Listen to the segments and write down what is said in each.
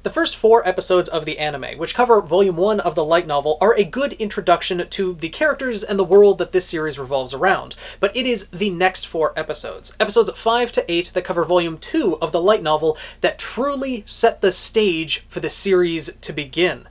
The first 4 episodes of the anime, which cover Volume 1 of the light novel, are a good introduction to the characters and the world that this series revolves around, but it is the next 4 episodes, episodes 5 to 8 that cover Volume 2 of the light novel, that truly set the stage for the series to begin,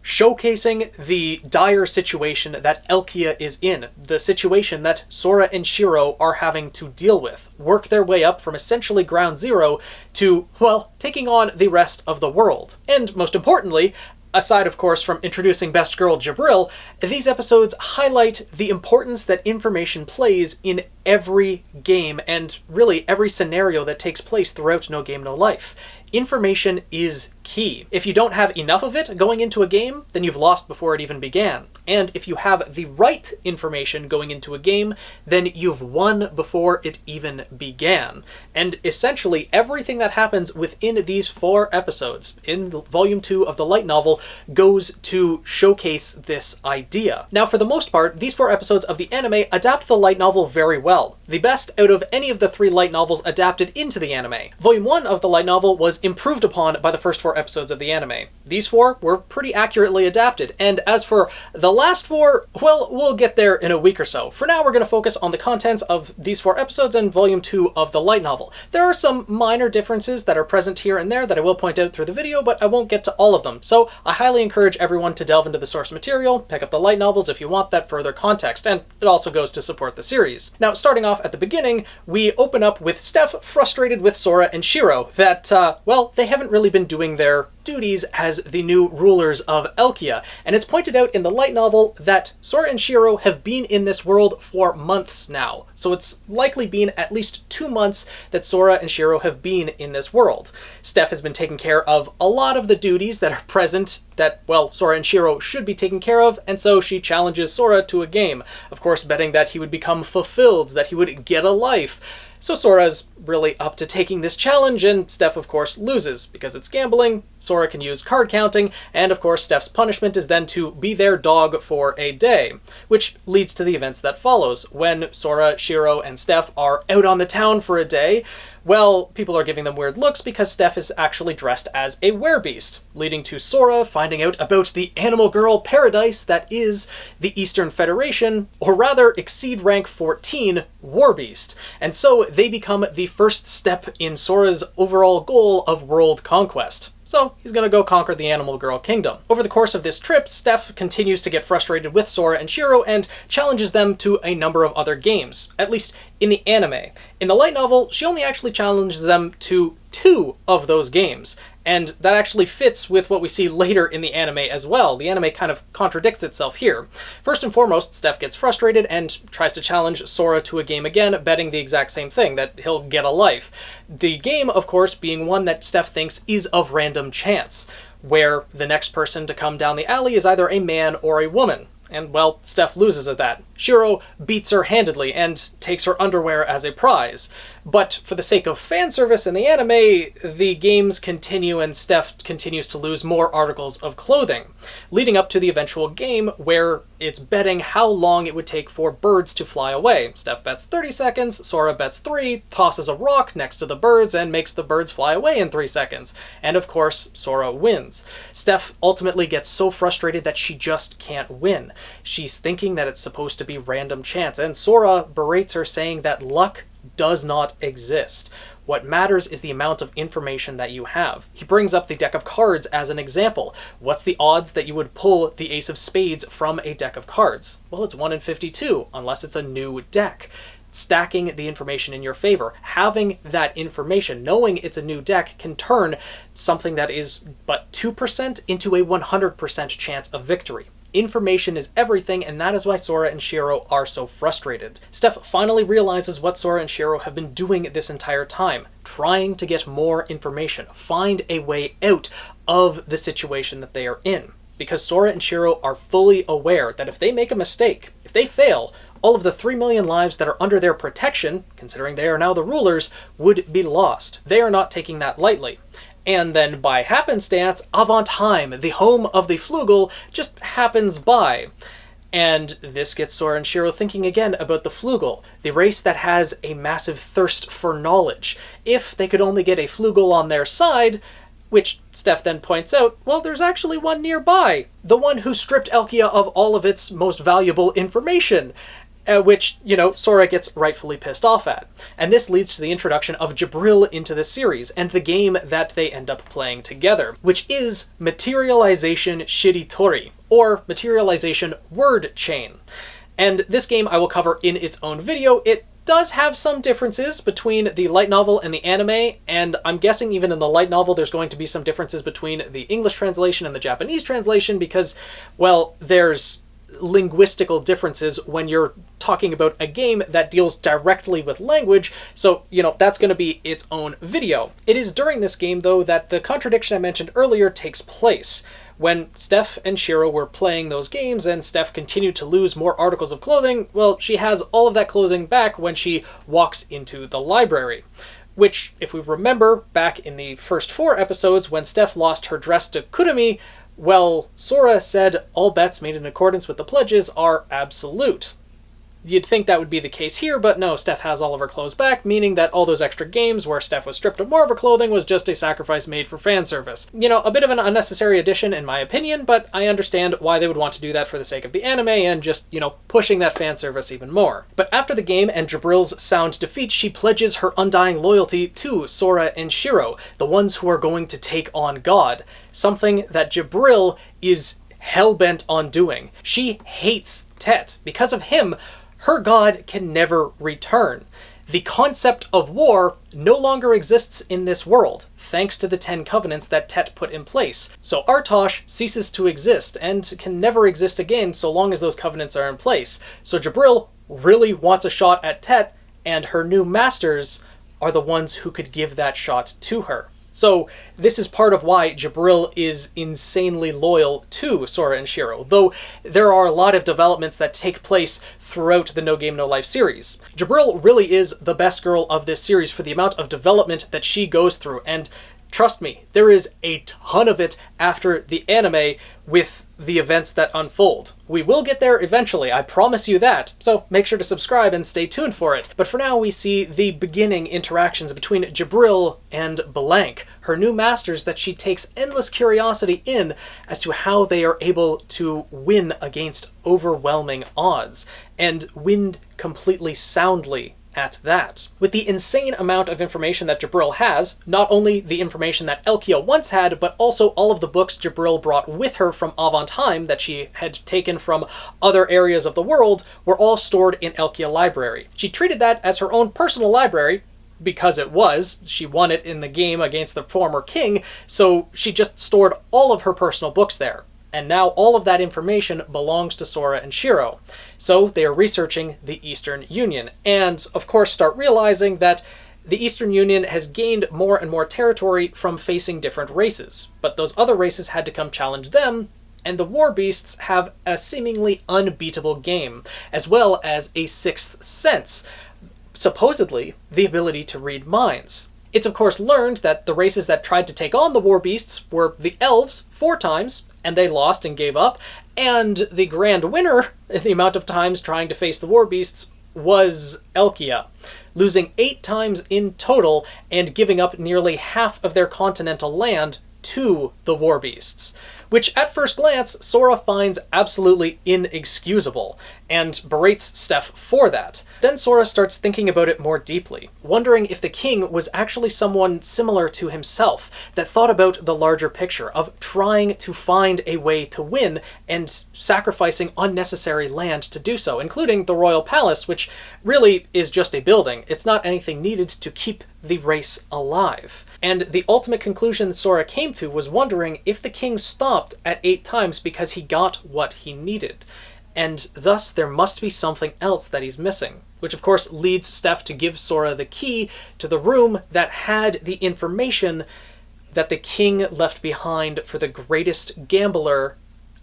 showcasing the dire situation that Elkia is in, the situation that Sora and Shiro are having to deal with, work their way up from essentially ground zero to, well, taking on the rest of the world. And most importantly, aside of course from introducing Best Girl Jabril, these episodes highlight the importance that information plays in every game and really every scenario that takes place throughout No Game No Life. Information is key. If you don't have enough of it going into a game, then you've lost before it even began. And if you have the right information going into a game, then you've won before it even began. And essentially everything that happens within these 4 episodes in Volume 2 of the light novel goes to showcase this idea. Now, for the most part, these 4 episodes of the anime adapt the light novel very well. The best out of any of the 3 light novels adapted into the anime. Volume 1 of the light novel was improved upon by the first 4 episodes of the anime. These 4 were pretty accurately adapted, and as for the last 4, well, we'll get there in a week or so. For now, we're going to focus on the contents of these 4 episodes and Volume 2 of the light novel. There are some minor differences that are present here and there that I will point out through the video, but I won't get to all of them, so I highly encourage everyone to delve into the source material, pick up the light novels if you want that further context, and it also goes to support the series. Now, starting off at the beginning, we open up with Steph frustrated with Sora and Shiro that, well, they haven't really been doing their duties as the new rulers of Elkia, and it's pointed out in the light novel that Sora and Shiro have been in this world for months now, so it's likely been at least 2 months that Sora and Shiro have been in this world. Steph has been taking care of a lot of the duties that are present that, well, Sora and Shiro should be taken care of, and so she challenges Sora to a game, of course betting that he would become fulfilled, that he would get a life. So Sora's really up to taking this challenge, and Steph of course loses, because it's gambling, Sora can use card counting, and of course Steph's punishment is then to be their dog for a day, which leads to the events that follows. When Sora, Shiro, and Steph are out on the town for a day, well, people are giving them weird looks because Steph is actually dressed as a werebeast, leading to Sora finding out about the animal girl paradise that is the Eastern Federation, or rather Exceed Rank 14 Warbeast. And so they become the first step in Sora's overall goal of world conquest. So he's gonna go conquer the Animal Girl Kingdom. Over the course of this trip, Steph continues to get frustrated with Sora and Shiro and challenges them to a number of other games, at least in the anime. In the light novel, she only actually challenges them to 2 of those games, and that actually fits with what we see later in the anime as well. The anime kind of contradicts itself here. First and foremost, Steph gets frustrated and tries to challenge Sora to a game again, betting the exact same thing, that he'll get a life. The game, of course, being one that Steph thinks is of random chance, where the next person to come down the alley is either a man or a woman. And, well, Steph loses at that. Shiro beats her handedly and takes her underwear as a prize. But for the sake of fan service in the anime, the games continue and Steph continues to lose more articles of clothing, leading up to the eventual game where it's betting how long it would take for birds to fly away. Steph bets 30 seconds, Sora bets 3, tosses a rock next to the birds and makes the birds fly away in 3 seconds. And of course, Sora wins. Steph ultimately gets so frustrated that she just can't win. She's thinking that it's supposed to be random chance, and Sora berates her saying that luck does not exist. What matters is the amount of information that you have. He brings up the deck of cards as an example. What's the odds that you would pull the Ace of Spades from a deck of cards? Well, it's 1 in 52, unless it's a new deck. Stacking the information in your favor, having that information, knowing it's a new deck, can turn something that is but 2% into a 100% chance of victory. Information is everything, and that is why Sora and Shiro are so frustrated. Steph finally realizes what Sora and Shiro have been doing this entire time, trying to get more information, find a way out of the situation that they are in. Because Sora and Shiro are fully aware that if they make a mistake, if they fail, all of the 3 million lives that are under their protection, considering they are now the rulers, would be lost. They are not taking that lightly. And then by happenstance, Avantheim, the home of the Flugel, just happens by. And this gets Sora and Shiro thinking again about the Flugel, the race that has a massive thirst for knowledge. If they could only get a Flugel on their side, Which Steph then points out, well, there's actually one nearby. The one who stripped Elkia of all of its most valuable information. Which, Sora gets rightfully pissed off at. And this leads to the introduction of Jibril into the series, and the game that they end up playing together, which is Materialization Shiritori, or Materialization Word Chain. And this game I will cover in its own video. It does have some differences between the light novel and the anime, and I'm guessing even in the light novel there's going to be some differences between the English translation and the Japanese translation because, well, there's linguistical differences when you're talking about a game that deals directly with language, so, that's going to be its own video. It is during this game, though, that the contradiction I mentioned earlier takes place. When Steph and Shiro were playing those games and Steph continued to lose more articles of clothing, well, she has all of that clothing back when she walks into the library. Which, if we remember, back in the first 4 episodes, when Steph lost her dress to Kurumi, well, Sora said all bets made in accordance with the pledges are absolute. You'd think that would be the case here, but no, Steph has all of her clothes back, meaning that all those extra games where Steph was stripped of more of her clothing was just a sacrifice made for fan service. A bit of an unnecessary addition in my opinion, but I understand why they would want to do that for the sake of the anime and just, pushing that fan service even more. But after the game and Jibril's sound defeat, she pledges her undying loyalty to Sora and Shiro, the ones who are going to take on God, something that Jibril is hell-bent on doing. She hates Tet. Because of him, her god can never return. The concept of war no longer exists in this world, thanks to the 10 covenants that Tet put in place. So Artosh ceases to exist, and can never exist again so long as those covenants are in place. So Jibril really wants a shot at Tet, and her new masters are the ones who could give that shot to her. So this is part of why Jibril is insanely loyal to Sora and Shiro, though there are a lot of developments that take place throughout the No Game No Life series. Jibril really is the best girl of this series for the amount of development that she goes through, and trust me, there is a ton of it after the anime with the events that unfold. We will get there eventually, I promise you that, so make sure to subscribe and stay tuned for it. But for now, we see the beginning interactions between Jibril and Blank, her new masters that she takes endless curiosity in as to how they are able to win against overwhelming odds, and win completely soundly at that. With the insane amount of information that Jibril has, not only the information that Elkia once had, but also all of the books Jibril brought with her from Avantheim that she had taken from other areas of the world, were all stored in Elkia Library. She treated that as her own personal library, because it was. She won it in the game against the former king, so she just stored all of her personal books there. And now all of that information belongs to Sora and Shiro. So they are researching the Eastern Union, and of course start realizing that the Eastern Union has gained more and more territory from facing different races. But those other races had to come challenge them, and the war beasts have a seemingly unbeatable game, as well as a sixth sense, supposedly the ability to read minds. It's of course learned that the races that tried to take on the war beasts were the elves 4 times, and they lost and gave up, and the grand winner in the amount of times trying to face the war beasts was Elkia, losing 8 times in total and giving up nearly half of their continental land to the war beasts, which at first glance Sora finds absolutely inexcusable and berates Steph for that. Then Sora starts thinking about it more deeply, wondering if the king was actually someone similar to himself that thought about the larger picture of trying to find a way to win and sacrificing unnecessary land to do so, including the royal palace, which really is just a building. It's not anything needed to keep the race alive. And the ultimate conclusion Sora came to was wondering if the king stopped at 8 times because he got what he needed. And thus there must be something else that he's missing. Which of course leads Steph to give Sora the key to the room that had the information that the king left behind for the greatest gambler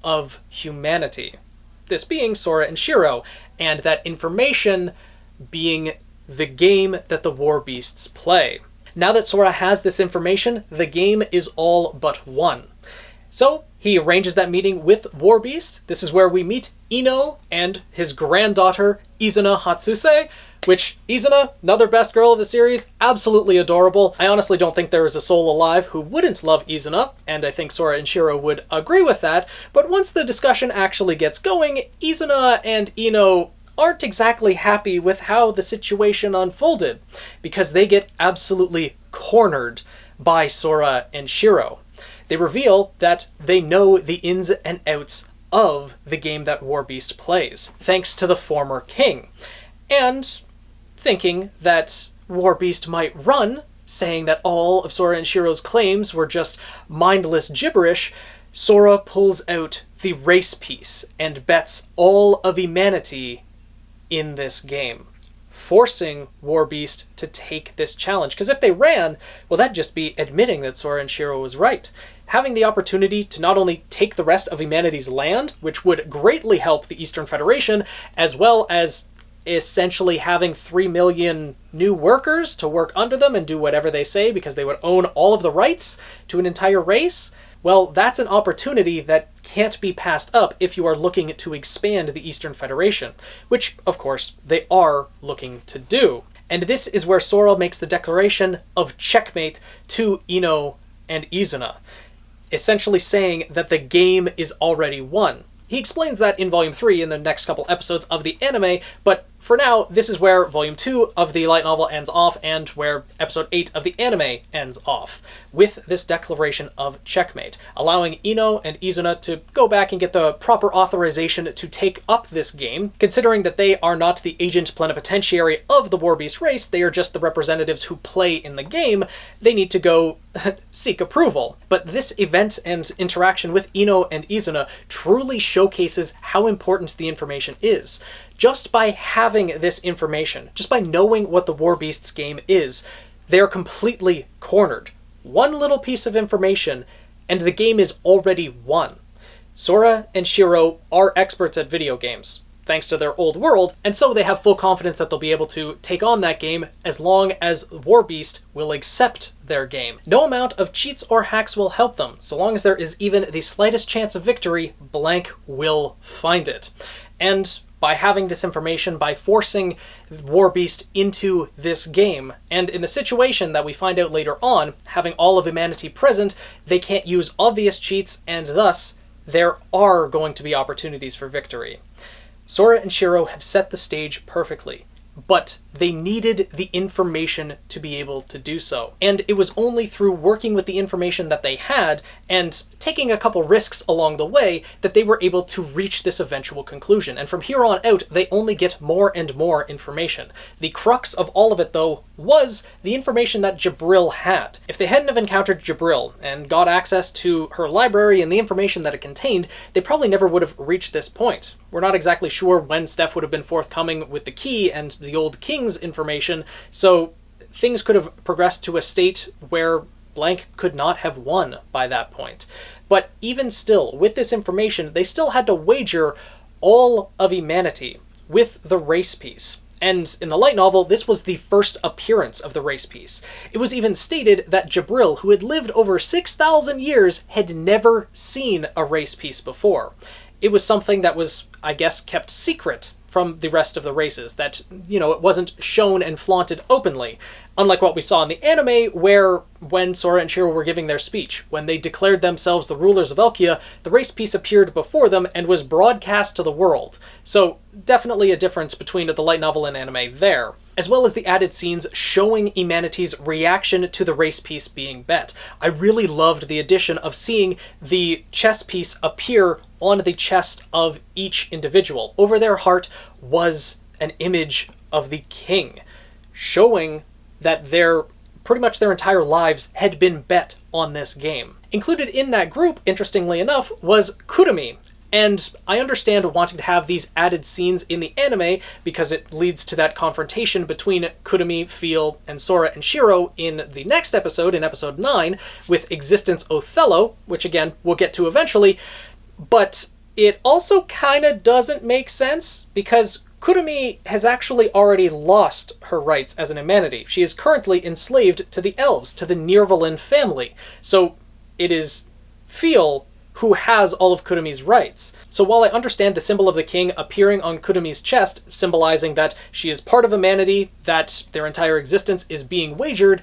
of humanity. This being Sora and Shiro, and that information being the game that the war beasts play. Now that Sora has this information, the game is all but won. So he arranges that meeting with Warbeast. This is where we meet Ino and his granddaughter, Izuna Hatsuse, which, Izuna, another best girl of the series, absolutely adorable. I honestly don't think there is a soul alive who wouldn't love Izuna, and I think Sora and Shiro would agree with that, but once the discussion actually gets going, Izuna and Ino aren't exactly happy with how the situation unfolded, because they get absolutely cornered by Sora and Shiro. They reveal that they know the ins and outs of the game that Warbeast plays, thanks to the former king. And thinking that Warbeast might run, saying that all of Sora and Shiro's claims were just mindless gibberish, Sora pulls out the race piece and bets all of humanity in this game, forcing Warbeast to take this challenge. Because if they ran, well, that'd just be admitting that Sora and Shiro was right. Having the opportunity to not only take the rest of humanity's land, which would greatly help the Eastern Federation, as well as essentially having 3 million new workers to work under them and do whatever they say because they would own all of the rights to an entire race, well, that's an opportunity that can't be passed up if you are looking to expand the Eastern Federation, which, of course, they are looking to do. And this is where Sora makes the declaration of checkmate to Ino and Izuna, essentially saying that the game is already won. He explains that in Volume 3 in the next couple episodes of the anime, but for now, this is where Volume 2 of the light novel ends off and where Episode 8 of the anime ends off, with this declaration of checkmate, allowing Ino and Izuna to go back and get the proper authorization to take up this game, considering that they are not the agent plenipotentiary of the Warbeast race, they are just the representatives who play in the game. They need to go seek approval. But this event and interaction with Ino and Izuna truly showcases how important the information is. Just by having this information, just by knowing what the Warbeast's game is, they're completely cornered. One little piece of information, and the game is already won. Sora and Shiro are experts at video games, thanks to their old world, and so they have full confidence that they'll be able to take on that game as long as Warbeast will accept their game. No amount of cheats or hacks will help them. So long as there is even the slightest chance of victory, blank will find it. And by having this information, by forcing Warbeast into this game, and in the situation that we find out later on, having all of humanity present, they can't use obvious cheats, and thus there are going to be opportunities for victory. Sora and Shiro have set the stage perfectly, but they needed the information to be able to do so. And it was only through working with the information that they had and taking a couple risks along the way that they were able to reach this eventual conclusion. And from here on out, they only get more and more information. The crux of all of it, though, was the information that Jabril had. If they hadn't have encountered Jabril and got access to her library and the information that it contained, they probably never would have reached this point. We're not exactly sure when Steph would have been forthcoming with the key and the old king's information, so things could have progressed to a state where blank could not have won by that point. But even still, with this information, they still had to wager all of humanity with the race piece. And in the light novel, this was the first appearance of the race piece. It was even stated that Jabril, who had lived over 6,000 years, had never seen a race piece before. It was something that was, I guess, kept secret from the rest of the races, that, it wasn't shown and flaunted openly. Unlike what we saw in the anime, where when Sora and Shiro were giving their speech, when they declared themselves the rulers of Elkia, the race piece appeared before them and was broadcast to the world. So definitely a difference between the light novel and anime there. As well as the added scenes showing humanity's reaction to the race piece being bet. I really loved the addition of seeing the chess piece appear on the chest of each individual. Over their heart was an image of the king, showing that pretty much their entire lives had been bet on this game. Included in that group, interestingly enough, was Kurumi. And I understand wanting to have these added scenes in the anime because it leads to that confrontation between Kurumi, Phil, and Sora and Shiro in the next episode, in episode 9, with Existence Othello, which again, we'll get to eventually. But it also kinda doesn't make sense because Kurumi has actually already lost her rights as an humanity. She is currently enslaved to the elves, to the Nirvalin family. So it is Phil who has all of Kurumi's rights. So while I understand the symbol of the king appearing on Kurumi's chest, symbolizing that she is part of humanity, that their entire existence is being wagered,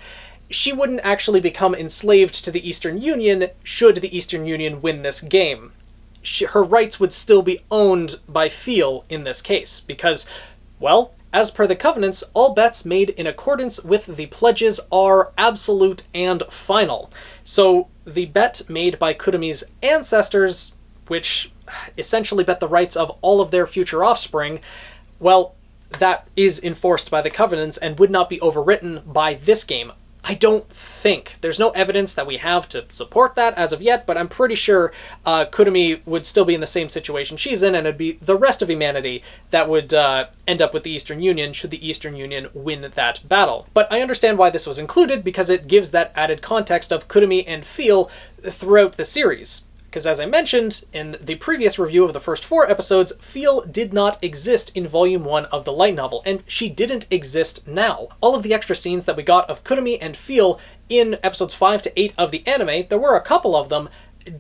she wouldn't actually become enslaved to the Eastern Union should the Eastern Union win this game. Her rights would still be owned by Feel in this case, because, well, as per the covenants, all bets made in accordance with the pledges are absolute and final. So the bet made by Kurumi's ancestors, which essentially bet the rights of all of their future offspring, well, that is enforced by the covenants and would not be overwritten by this game. I don't think. There's no evidence that we have to support that as of yet, but I'm pretty sure Kurumi would still be in the same situation she's in, and it'd be the rest of humanity that would end up with the Eastern Union should the Eastern Union win that battle. But I understand why this was included, because it gives that added context of Kurumi and Feel throughout the series. Because as I mentioned in the previous review of the first 4 episodes, Feel did not exist in Volume 1 of the light novel, and she didn't exist now. All of the extra scenes that we got of Kurumi and Feel in episodes 5 to 8 of the anime, there were a couple of them,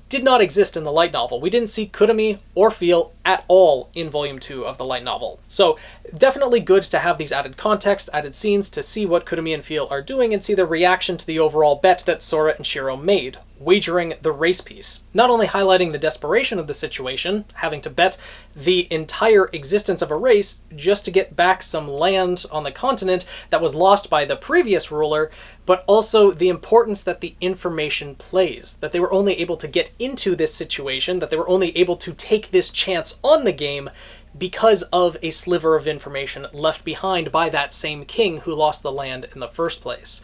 did not exist in the light novel. We didn't see Kurumi or Feel at all in Volume 2 of the light novel. So definitely good to have these added context, added scenes to see what Kurumi and Feel are doing and see their reaction to the overall bet that Sora and Shiro made, wagering the race piece. Not only highlighting the desperation of the situation, having to bet the entire existence of a race just to get back some land on the continent that was lost by the previous ruler, but also the importance that the information plays, that they were only able to get into this situation, that they were only able to take this chance on the game because of a sliver of information left behind by that same king who lost the land in the first place.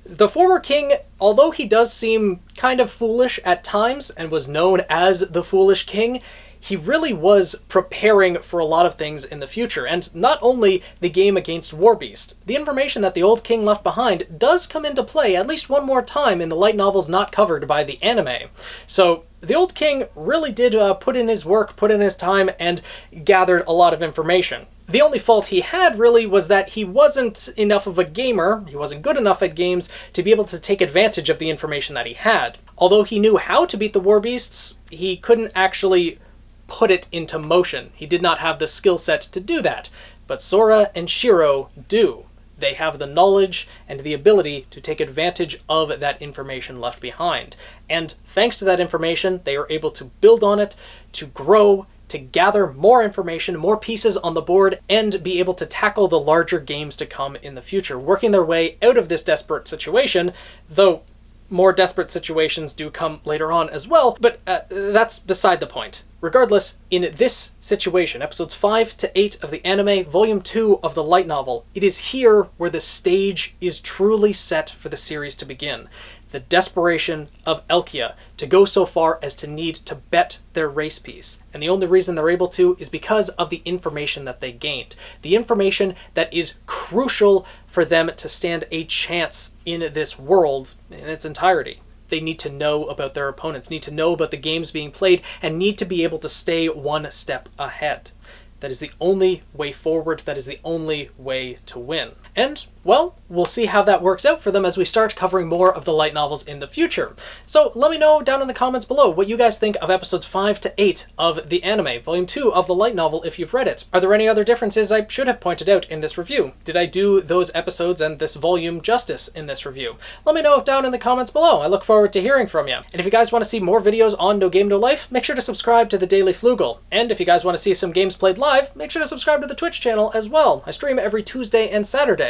The former king, although he does seem kind of foolish at times and was known as the Foolish King, he really was preparing for a lot of things in the future, and not only the game against Warbeast. The information that the old king left behind does come into play at least one more time in the light novels not covered by the anime. So the old king really did put in his work, put in his time, and gathered a lot of information. The only fault he had, really, was that he wasn't enough of a gamer, he wasn't good enough at games, to be able to take advantage of the information that he had. Although he knew how to beat the Warbeasts, he couldn't actually put it into motion. He did not have the skill set to do that. But Sora and Shiro do. They have the knowledge and the ability to take advantage of that information left behind. And thanks to that information, they are able to build on it, to grow, to gather more information, more pieces on the board, and be able to tackle the larger games to come in the future, working their way out of this desperate situation, though more desperate situations do come later on as well, but that's beside the point. Regardless, in this situation, episodes 5 to 8 of the anime, volume 2 of the light novel, it is here where the stage is truly set for the series to begin. The desperation of Elkia to go so far as to need to bet their race piece. And the only reason they're able to is because of the information that they gained. The information that is crucial for them to stand a chance in this world in its entirety. They need to know about their opponents, need to know about the games being played, and need to be able to stay one step ahead. That is the only way forward, that is the only way to win. And, well, we'll see how that works out for them as we start covering more of the light novels in the future. So let me know down in the comments below what you guys think of episodes 5 to 8 of the anime, volume 2 of the light novel if you've read it. Are there any other differences I should have pointed out in this review? Did I do those episodes and this volume justice in this review? Let me know down in the comments below. I look forward to hearing from you. And if you guys want to see more videos on No Game No Life, make sure to subscribe to the Daily Flugel. And if you guys want to see some games played live, make sure to subscribe to the Twitch channel as well. I stream every Tuesday and Saturday.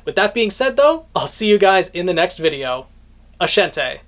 With that being said though, I'll see you guys in the next video. Ashente.